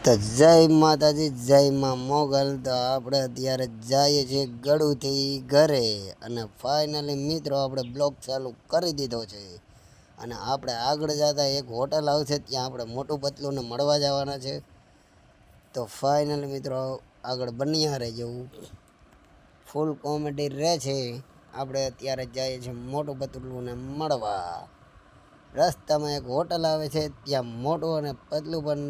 તો જય માતાજી, જય માં મોગલ. તો આપણે અત્યારે જઈએ છીએ ગળુથી ઘરે અને ફાઇનલી મિત્રો આપણે બ્લોગ ચાલુ કરી દીધો છે. અને આપણે આગળ જતા એક હોટલ આવશે, ત્યાં આપણે મોટું પતલુંને મળવા જવાના છે. તો ફાઇનલી મિત્રો આગળ બન્યા રહે જવું, ફૂલ કોમેડી રહે છે. આપણે અત્યારે જઈએ છીએ મોટું પતલુંને મળવા. રસ્તામાં એક હોટલ આવે છે, ત્યાં મોટું અને પતલું પણ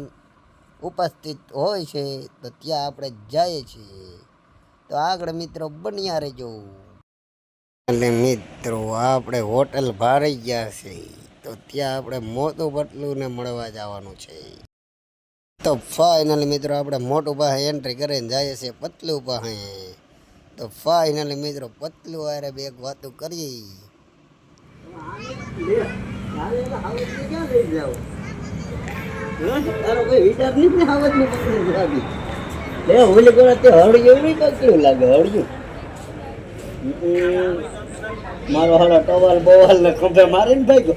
ઉપસ્થિત હોય છે. તો ત્યાં આપણે જઈએ છીએ. તો આગળ મિત્રો બન્યા રહેજો. અને મિત્રો આપણે હોટલ ભારી ગયા છે, તો ત્યાં આપણે મોટું પતલું ને મળવા જવાનું છે. તો ફાઇનલી મિત્રો આપણે મોટું પાસે એન્ટ્રી કરીને જઈએ છીએ પતલું પાસે. તો ફાઇનલી મિત્રો પતલું આરે બે એક વાતો કરીએ. તારો કોઈ વિચાર નહીં ને આવત ને પકડી લાગી લે ઓલે કોણ તે હળિયું નહીં કેવું લાગે હળિયું મારો હાલો ટવાલ બોવાલ ને ખંભે મારીને ભાગ્યો.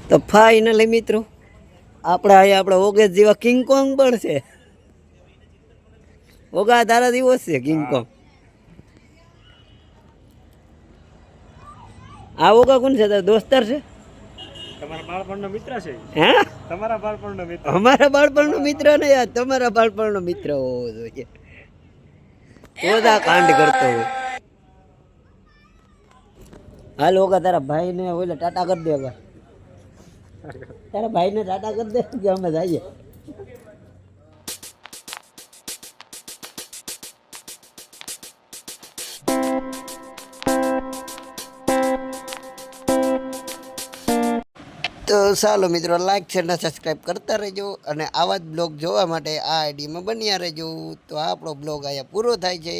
તો ફાઇનલી મિત્રો આપણે અહીંયા આપણે ઓગેશ જેવા કિંગ કોંગ પણ છે. ઓગા તારા દિવસ છે કિંગ કોંગ. આ ઓગા કોણ છે, તારા દોસ્તાર છે? તમારા બાળપણનો મિત્ર છે. હે તમારા બાળપણનો મિત્ર. અમારા બાળપણનો મિત્ર ને યાર, તમારા બાળપણનો મિત્ર હોવો જોઈએ. બધા કાંડ કરતો હોય. હાલ ઓગા તારા ભાઈને ઓલે ટાટા કરી દે. ઓગા તારા ભાઈને ટાટા કરી દે કે અમે જઈએ. તો ચાલો મિત્રો, લાઈક છે ને સબસ્ક્રાઈબ કરતા રહેજો અને આવા જ બ્લોગ જોવા માટે આ આઈડીમાં બન્યા રહેજો. તો આપણો બ્લોગ અહીંયા પૂરો થાય છે.